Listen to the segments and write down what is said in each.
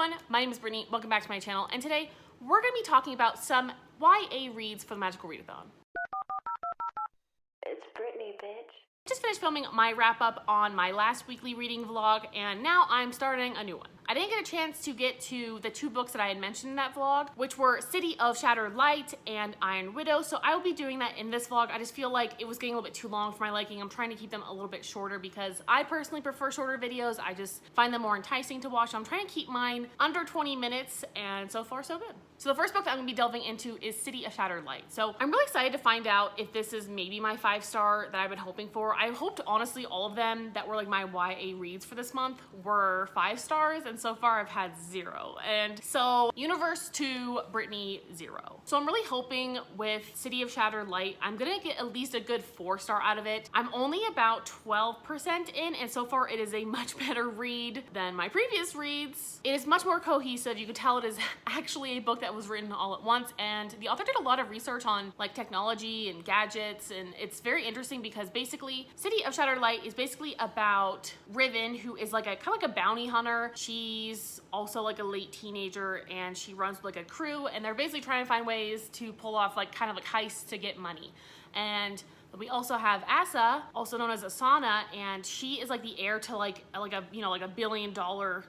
everyone, my name is Brittany, welcome back to my channel, and today we're going to be talking about some YA reads for the Magical Readathon. It's Brittany, bitch. Just finished filming my wrap up on my last weekly reading vlog, and now I'm starting a new one. I didn't get a chance to get to the two books that I had mentioned in that vlog, which were City of Shattered Light and Iron Widow, so I will be doing that in this vlog. I just feel like it was getting a little bit too long for my liking. I'm trying to keep them a little bit shorter because I personally prefer shorter videos. I just find them more enticing to watch. So I'm trying to keep mine under 20 minutes, and so far so good. So the first book that I'm gonna be delving into is City of Shattered Light. So I'm really excited to find out if this is maybe my 5-star that I've been hoping for. I hoped, honestly, all of them that were like my YA reads for this month were 5 stars, and so far I've had 0. And so Universe to Brittany 0. So I'm really hoping with City of Shattered Light, I'm gonna get at least a good 4-star out of it. I'm only about 12% in, and so far it is a much better read than my previous reads. It is much more cohesive. You can tell it is actually a book that was written all at once, and the author did a lot of research on like technology and gadgets, and it's very interesting because basically City of Shattered Light is basically about Riven, who is like a kind of like a bounty hunter. She's also like a late teenager, and she runs like a crew, and they're basically trying to find ways to pull off like kind of like heists to get money. And we also have Asa, also known as Asana, and she is like the heir to like a $1 billion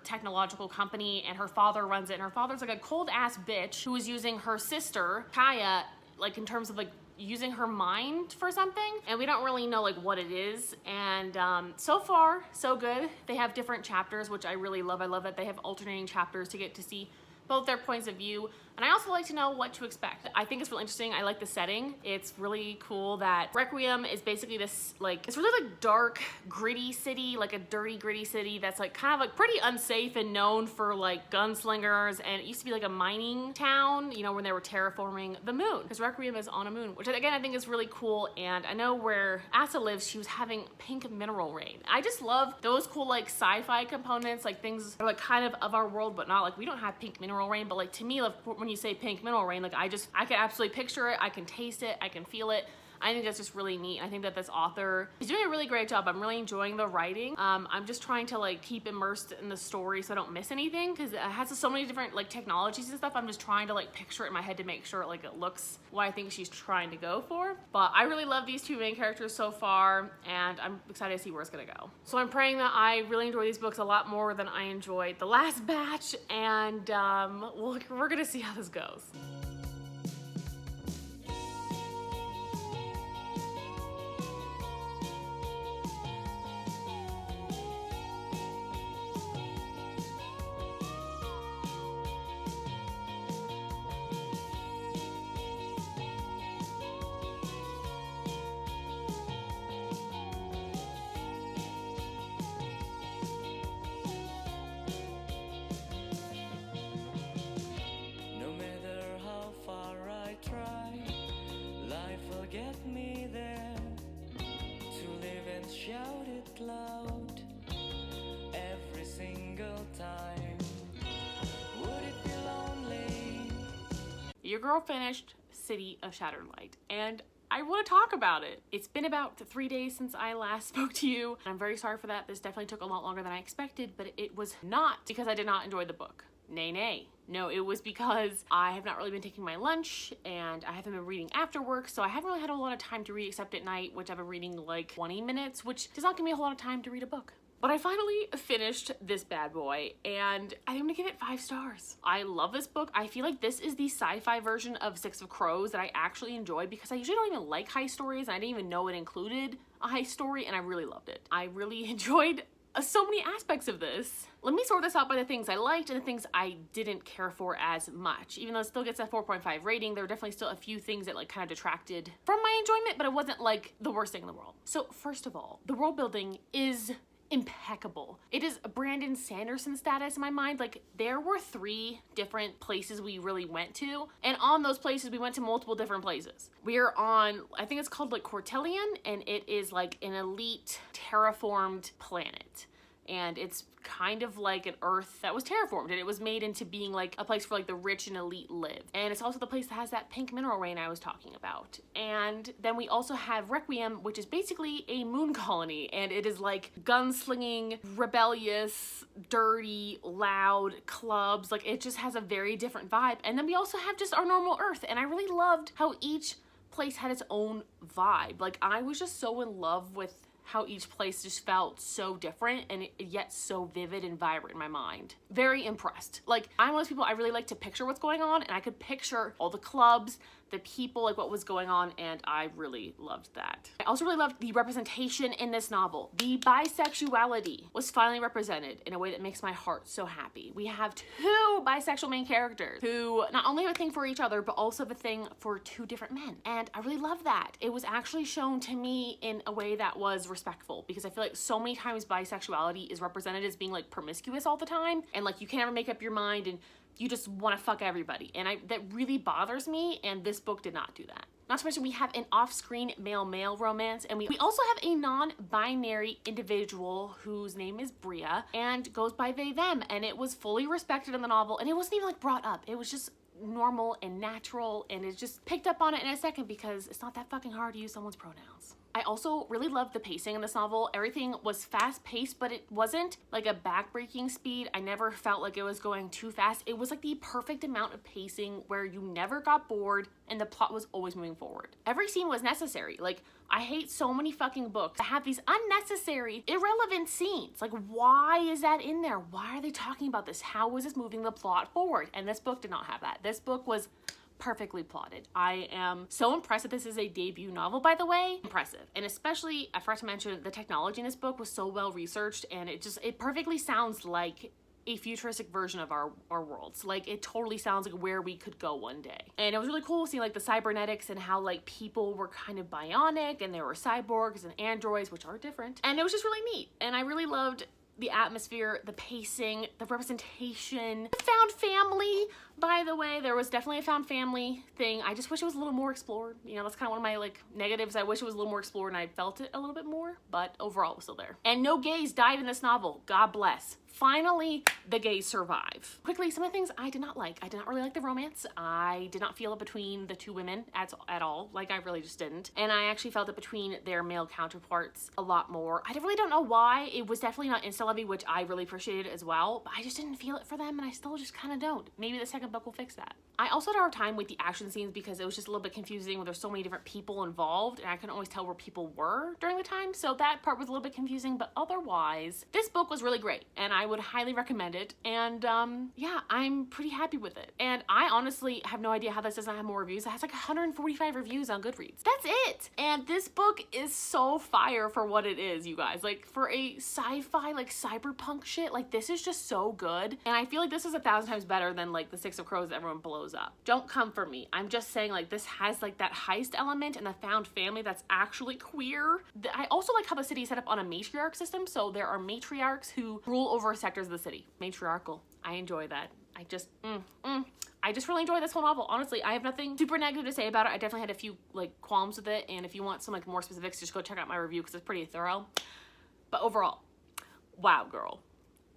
technological company, and her father runs it, and her father's like a cold ass bitch who is using her sister Kaya like in terms of like using her mind for something, and we don't really know like what it is. And so far so good. They have different chapters, which I really love. I love that they have alternating chapters to get to see both their points of view, and I also like to know what to expect. I think it's really interesting. I like the setting. It's really cool that Requiem is basically this like, it's really like dark, gritty city, like a dirty, gritty city that's like kind of like pretty unsafe and known for like gunslingers, and it used to be like a mining town, you know, when they were terraforming the moon, because Requiem is on a moon, which again I think is really cool. And I know where Asa lives, she was having pink mineral rain. I just love those cool like sci-fi components, like things that are like kind of our world, but not like, we don't have pink mineral rain, but like to me, like when you say pink mineral rain, like I can absolutely picture it, I can taste it, I can feel it. I think that's just really neat. I think that this author is doing a really great job. I'm really enjoying the writing. I'm just trying to like keep immersed in the story so I don't miss anything, because it has so many different like technologies and stuff. I'm just trying to like picture it in my head to make sure like it looks what I think she's trying to go for. But I really love these two main characters so far, and I'm excited to see where it's gonna go. So I'm praying that I really enjoy these books a lot more than I enjoyed the last batch, and we're gonna see how this goes. Get me there to live and shout it loud every single time. Would it be lonely? Your girl finished City of Shattered Light, and I want to talk about it. It's been about 3 days since I last spoke to you, and I'm very sorry for that. This definitely took a lot longer than I expected, but it was not because I did not enjoy the book. Nay, nay. No, it was because I have not really been taking my lunch, and I haven't been reading after work, so I haven't really had a lot of time to read except at night, which I've been reading like 20 minutes, which does not give me a whole lot of time to read a book. But I finally finished this bad boy, and I'm gonna give it 5 stars. I love this book. I feel like this is the sci-fi version of Six of Crows that I actually enjoy, because I usually don't even like heist stories, and I didn't even know it included a heist story, and I really loved it. I really enjoyed so many aspects of this. Let me sort this out by the things I liked and the things I didn't care for as much. Even though it still gets a 4.5 rating, there were definitely still a few things that like kind of detracted from my enjoyment, but it wasn't like the worst thing in the world. So first of all, the world building is impeccable. It is Brandon Sanderson status in my mind. Like, there were 3 different places we really went to, and on those places we went to multiple different places. We're on, I think it's called like Cortellian, and it is like an elite terraformed planet. and it's kind of like an Earth that was terraformed, and it was made into being like a place where like the rich and elite live. And it's also the place that has that pink mineral rain I was talking about. And then we also have Requiem, which is basically a moon colony, and it is like gunslinging, rebellious, dirty, loud clubs. Like, it just has a very different vibe. And then we also have just our normal Earth, and I really loved how each place had its own vibe. Like, I was just so in love with how each place just felt so different and yet so vivid and vibrant in my mind. Very impressed. Like, I'm one of those people, I really like to picture what's going on, and I could picture all the clubs, the people, like what was going on, and I really loved that. I also really loved the representation in this novel. The bisexuality was finally represented in a way that makes my heart so happy. We have two bisexual main characters who not only have a thing for each other, but also have a thing for two different men. And I really love that. It was actually shown to me in a way that was respectful, because I feel like so many times bisexuality is represented as being like promiscuous all the time, and like you can't ever make up your mind and you just want to fuck everybody, and that really bothers me, and this book did not do that. Not to mention, we have an off-screen male-male romance, and we also have a non-binary individual whose name is Bria and goes by they, them, and it was fully respected in the novel, and it wasn't even like brought up. It was just normal and natural, and it just picked up on it in a second because it's not that fucking hard to use someone's pronouns. I also really loved the pacing in this novel. Everything was fast-paced, but it wasn't like a back-breaking speed. I never felt like it was going too fast. It was like the perfect amount of pacing where you never got bored and the plot was always moving forward. Every scene was necessary. Like, I hate so many fucking books that have these unnecessary, irrelevant scenes. Like, why is that in there? Why are they talking about this? How is this moving the plot forward? And this book did not have that. This book was perfectly plotted. I am so impressed that this is a debut novel, by the way. Impressive. And especially, I forgot to mention, the technology in this book was so well researched, and it perfectly sounds like a futuristic version of our worlds. Like, it totally sounds like where we could go one day. And it was really cool seeing like the cybernetics and how like people were kind of bionic, and there were cyborgs and androids, which are different. And it was just really neat. And I really loved the atmosphere, the pacing, the representation. Found family, by the way, there was definitely a found family thing. I just wish it was a little more explored. You know, that's kind of one of my like negatives. I wish it was a little more explored and I felt it a little bit more, but overall it was still there. And no gays died in this novel. God bless. Finally, the gays survive. Quickly, some of the things I did not like. I did not really like the romance. I did not feel it between the two women at all. Like, I really just didn't. And I actually felt it between their male counterparts a lot more. I really don't know why. It was definitely not insta-lovey, which I really appreciated as well, but I just didn't feel it for them, and I still just kind of don't. Maybe the second book will fix that. I also had a hard time with the action scenes because it was just a little bit confusing where there's so many different people involved, and I couldn't always tell where people were during the time, so that part was a little bit confusing, but otherwise, this book was really great, and I would highly recommend it, and yeah, I'm pretty happy with it. And I honestly have no idea how this doesn't have more reviews. It has like 145 reviews on Goodreads. That's it! And this book is so fire for what it is, you guys. Like, for a sci-fi, like, cyberpunk shit, like, this is just so good, and I feel like this is 1,000 times better than, like, the Six of Crows that everyone blows up. Don't come for me. I'm just saying, like, this has, like, that heist element and the found family that's actually queer. I also like how the city is set up on a matriarch system, so there are matriarchs who rule over sectors of the city. Matriarchal. I enjoy that. I just really enjoy this whole novel. Honestly, I have nothing super negative to say about it. I definitely had a few, like, qualms with it, and if you want some, like, more specifics, just go check out my review because it's pretty thorough. But overall, wow, girl.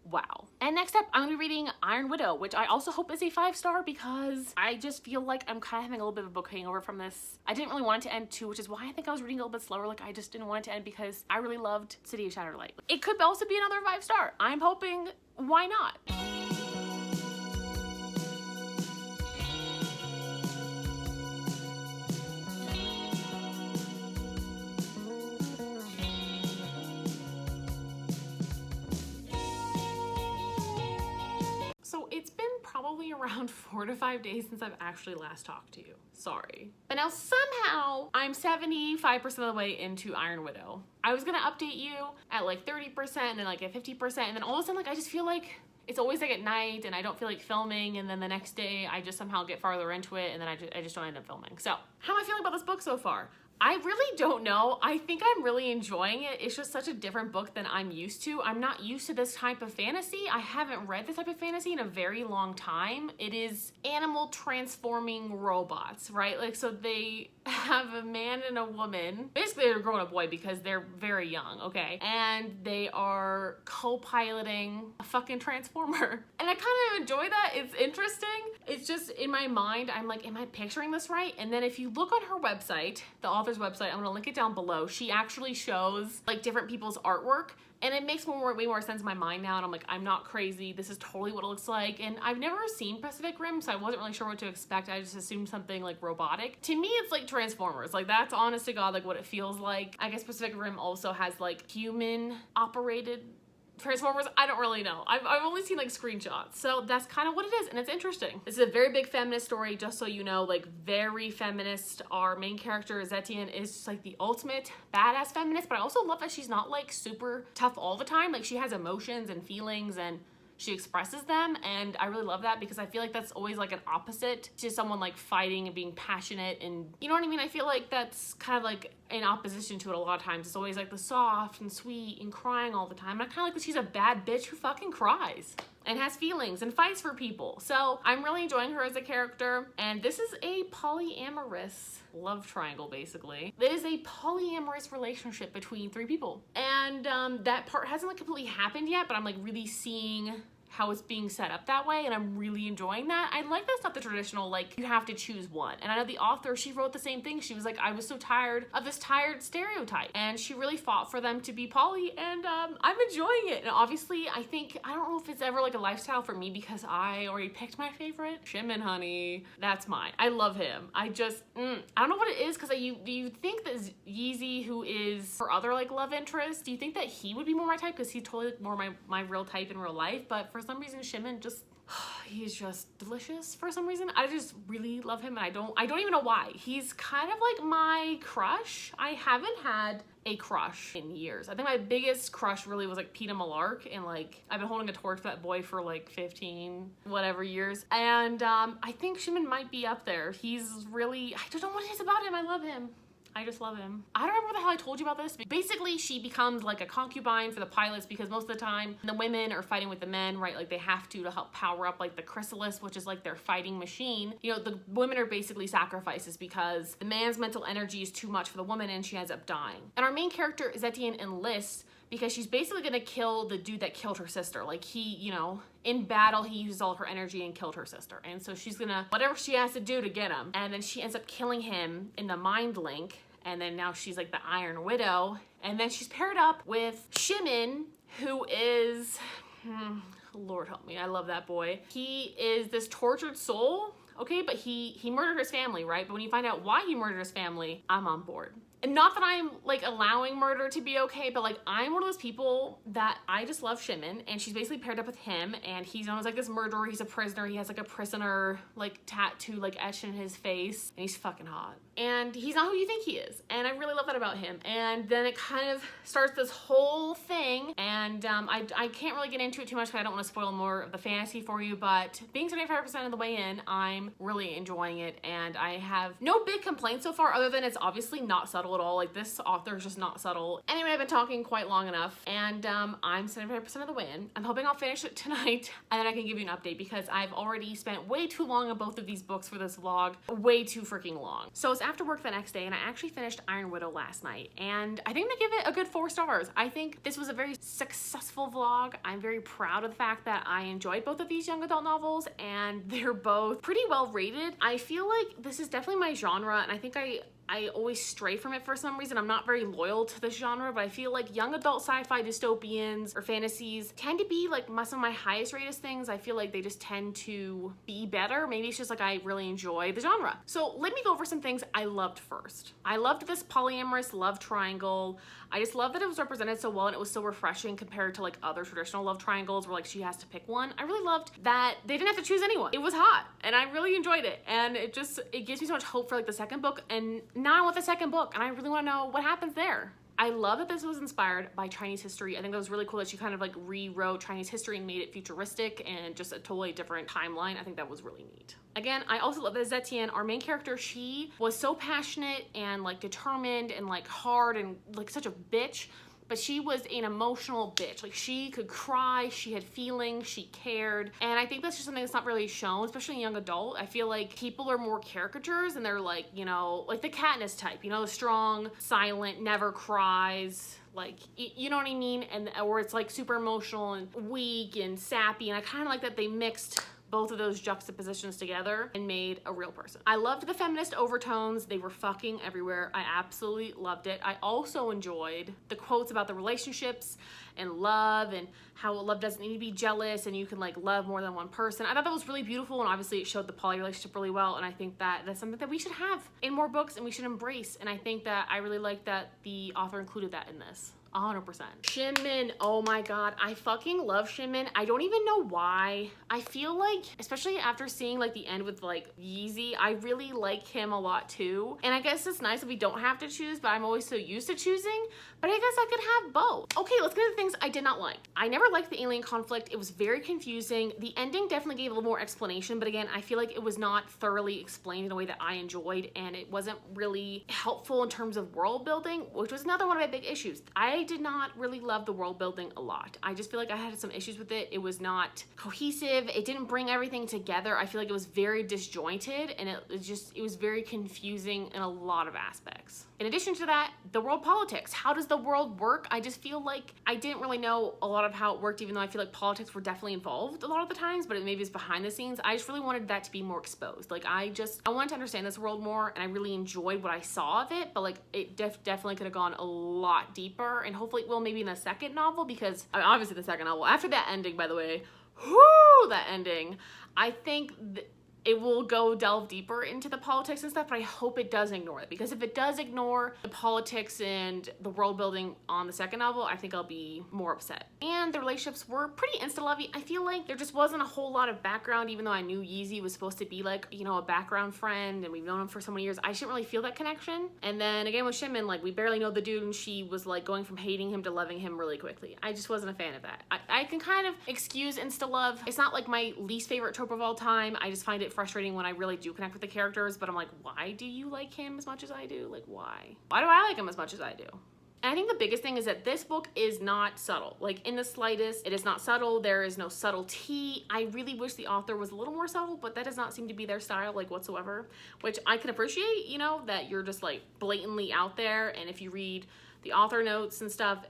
Wow. And next up, I'm gonna be reading Iron Widow, which I also hope is a 5-star because I just feel like I'm kind of having a little bit of a book hangover from this. I didn't really want it to end too, which is why I think I was reading a little bit slower. Like, I just didn't want it to end because I really loved City of Shattered Light. It could also be another 5-star. I'm hoping, why not? So it's been probably around 4 to 5 days since I've actually last talked to you. Sorry. But now somehow I'm 75% of the way into Iron Widow. I was gonna update you at like 30% and then like at 50%, and then all of a sudden, like, I just feel like it's always like at night and I don't feel like filming, and then the next day I just somehow get farther into it and then I just don't end up filming. So how am I feeling about this book so far? I really don't know. I think I'm really enjoying it. It's just such a different book than I'm used to. I'm not used to this type of fantasy. I haven't read this type of fantasy in a very long time. It is animal transforming robots, right? Like, so they have a man and a woman. Basically, they're a grown-up boy because they're very young, okay? And they are co-piloting a fucking transformer. And I kind of enjoy that. It's interesting. It's just in my mind, I'm like, am I picturing this right? And then if you look on her website, the author's website, I'm gonna link it down below. She actually shows like different people's artwork, and it makes way more sense in my mind now. And I'm like, I'm not crazy. This is totally what it looks like. And I've never seen Pacific Rim, so I wasn't really sure what to expect. I just assumed something like robotic. To me, it's like Transformers. Like, that's honest to God, like what it feels like. I guess Pacific Rim also has like human operated Transformers. I don't really know. I've only seen like screenshots. So that's kind of what it is, and it's interesting. This is a very big feminist story, just so you know, like very feminist. Our main character, Readathon, is just like the ultimate badass feminist, but I also love that she's not like super tough all the time. Like, she has emotions and feelings and she expresses them, and I really love that because I feel like that's always like an opposite to someone like fighting and being passionate, and you know what I mean? I feel like that's kind of like in opposition to it a lot of times. It's always like the soft and sweet and crying all the time. And I kind of like that she's a bad bitch who fucking cries and has feelings and fights for people. So I'm really enjoying her as a character, and this is a polyamorous love triangle, basically. It is a polyamorous relationship between three people, and that part hasn't like completely happened yet, but I'm like really seeing how it's being set up that way, and I'm really enjoying that. I like that's not the traditional like you have to choose one. And I know the author, she wrote the same thing. She was like, I was so tired of this tired stereotype, and she really fought for them to be poly, and I'm enjoying it. And obviously I think, I don't know if it's ever like a lifestyle for me because I already picked my favorite. Shimon, honey, that's mine. I love him. I just I don't know what it is, because do you think that Yeezy, who is her other like love interest, do you think that he would be more my type, because he's totally like, more my real type in real life? But for some reason, Shimon just, he's just delicious for some reason. I just really love him, and I don't even know why. He's kind of like my crush. I haven't had a crush in years. I think my biggest crush really was like Peter Malark, and like I've been holding a torch for that boy for like 15 whatever years, and I think Shimon might be up there. He's really, I don't know what it is about him. I love him. I just love him. I don't remember the hell I told you about this, but basically she becomes like a concubine for the pilots, because most of the time the women are fighting with the men, right? Like they have to help power up like the chrysalis, which is like their fighting machine. You know, the women are basically sacrifices because the man's mental energy is too much for the woman, and she ends up dying. And our main character, Readathon, enlists because she's basically gonna kill the dude that killed her sister. Like he, you know, in battle, he used all of her energy and killed her sister. And so she's gonna, whatever she has to do to get him. And then she ends up killing him in the mind link. And then now she's like the Iron Widow. And then she's paired up with Shimon, who is, Lord help me, I love that boy. He is this tortured soul, okay? But he murdered his family, right? But when you find out why he murdered his family, I'm on board. And not that I'm like allowing murder to be okay, but like I'm one of those people that I just love Shimon, and she's basically paired up with him, and he's known as like this murderer. He's a prisoner. He has like a prisoner like tattoo like etched in his face, and he's fucking hot. And he's not who you think he is, and I really love that about him. And then it kind of starts this whole thing, and I can't really get into it too much because I don't want to spoil more of the fantasy for you, but being 75% of the way in, I'm really enjoying it, and I have no big complaints so far, other than it's obviously not subtle at all. Like, this author is just not subtle. Anyway, I've been talking quite long enough, and I'm 75% of the way in. I'm hoping I'll finish it tonight, and then I can give you an update, because I've already spent way too long on both of these books for this vlog. Way too freaking long. So it's after work the next day, and I actually finished Iron Widow last night, and I think I'm gonna give it a good 4 stars. I think this was a very successful vlog. I'm very proud of the fact that I enjoyed both of these young adult novels, and they're both pretty well rated. I feel like this is definitely my genre, and I think I always stray from it for some reason. I'm not very loyal to this genre, but I feel like young adult sci-fi dystopians or fantasies tend to be like some of my highest rated things. I feel like they just tend to be better. Maybe it's just like I really enjoy the genre. So let me go over some things I loved first. I loved this polyamorous love triangle. I just love that it was represented so well, and it was so refreshing compared to like other traditional love triangles where like she has to pick one. I really loved that they didn't have to choose anyone. It was hot, and I really enjoyed it, and it gives me so much hope for like the second book. And now I want the second book, and I really want to know what happens there. I love that this was inspired by Chinese history. I think that was really cool that she kind of like rewrote Chinese history and made it futuristic and just a totally different timeline. I think that was really neat. Again, I also love that Zetian, our main character, she was so passionate and like determined and like hard and like such a bitch, but she was an emotional bitch. Like she could cry, she had feelings, she cared. And I think that's just something that's not really shown, especially in young adult. I feel like people are more caricatures and they're like, you know, like the Katniss type, you know, the strong, silent, never cries, like, you know what I mean? And or it's like super emotional and weak and sappy. And I kind of like that they mixed both of those juxtapositions together and made a real person. I loved the feminist overtones. They were fucking everywhere. I absolutely loved it. I also enjoyed the quotes about the relationships and love and how love doesn't need to be jealous and you can like love more than one person. I thought that was really beautiful, and obviously it showed the poly relationship really well, and I think that that's something that we should have in more books and we should embrace, and I think that I really like that the author included that in this. 100%. Shinmin, oh my god, I fucking love Shinmin. I don't even know why. I feel like, especially after seeing like the end with like Yeezy, I really like him a lot too. And I guess it's nice that we don't have to choose, but I'm always so used to choosing. But I guess I could have both. Okay, let's get into things I did not like. I never liked the alien conflict. It was very confusing. The ending definitely gave a little more explanation, but again, I feel like it was not thoroughly explained in a way that I enjoyed, and it wasn't really helpful in terms of world building, which was another one of my big issues. I did not really love the world building a lot. I just feel like I had some issues with it. It was not cohesive. It didn't bring everything together. I feel like it was very disjointed, and it was very confusing in a lot of aspects. In addition to that, the world politics. How does the world work? I just feel like I didn't really know a lot of how it worked, even though I feel like politics were definitely involved a lot of the times, but maybe it's behind the scenes. I just really wanted that to be more exposed. Like I wanted to understand this world more, and I really enjoyed what I saw of it, but like it definitely could have gone a lot deeper, and hopefully it will maybe in the second novel, because obviously the second novel, after that ending, by the way, whoo, that ending, I think it will go delve deeper into the politics and stuff, but I hope it does ignore it, because if it does ignore the politics and the world building on the second novel, I think I'll be more upset. And the relationships were pretty insta-lovey. I feel like there just wasn't a whole lot of background, even though I knew Yeezy was supposed to be like, you know, a background friend and we've known him for so many years. I didn't really feel that connection. And then again with Shinmin, like we barely know the dude, and she was like going from hating him to loving him really quickly. I just wasn't a fan of that. I can kind of excuse insta-love. It's not like my least favorite trope of all time. I just find it frustrating when I really do connect with the characters, but I'm like, why do you like him as much as I do? Like, why? Why do I like him as much as I do? And I think the biggest thing is that this book is not subtle. Like, in the slightest, it is not subtle. There is no subtlety. I really wish the author was a little more subtle, but that does not seem to be their style, like, whatsoever, which I can appreciate, you know, that you're just, like, blatantly out there, and if you read the author notes and stuff,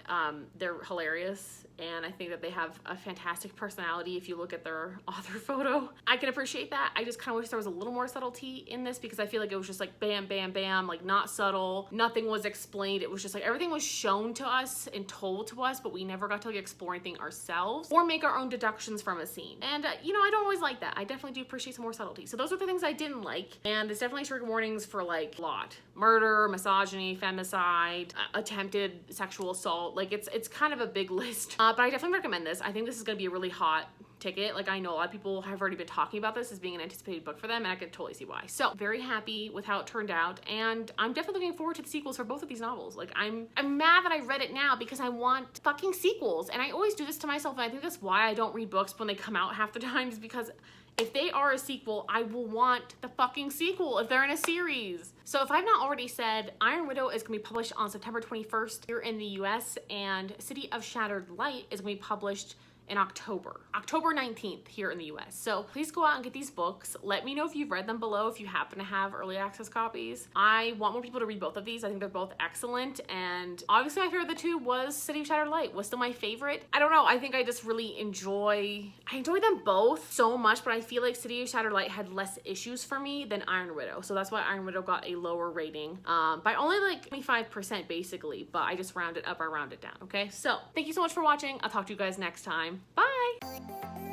they're hilarious, and I think that they have a fantastic personality if you look at their author photo. I can appreciate that. I just kind of wish there was a little more subtlety in this, because I feel like it was just like bam, bam, bam, like not subtle. Nothing was explained. It was just like everything was shown to us and told to us, but we never got to like explore anything ourselves or make our own deductions from a scene. And you know, I don't always like that. I definitely do appreciate some more subtlety. So those are the things I didn't like, and there's definitely trigger warnings for like a lot: murder, misogyny, femicide, attempted sexual assault. Like it's kind of a big list. But I definitely recommend this. I think this is going to be a really hot ticket. Like I know a lot of people have already been talking about this as being an anticipated book for them, and I can totally see why. So very happy with how it turned out, and I'm definitely looking forward to the sequels for both of these novels. Like I'm mad that I read it now because I want fucking sequels, and I always do this to myself, and I think that's why I don't read books when they come out half the time, is because if they are a sequel, I will want the fucking sequel if they're in a series. So if I've not already said, Iron Widow is gonna be published on September 21st here in the US, and City of Shattered Light is gonna be published in October 19th here in the US. So please go out and get these books. Let me know if you've read them below, if you happen to have early access copies. I want more people to read both of these. I think they're both excellent, and obviously my favorite of the two was City of Shattered Light, was still my favorite. I don't know, I think I just really I enjoy them both so much, but I feel like City of Shattered Light had less issues for me than Iron Widow, so that's why Iron Widow got a lower rating, by only like 25% basically, but I just round it up or round it down, okay? So thank you so much for watching. I'll talk to you guys next time. Bye!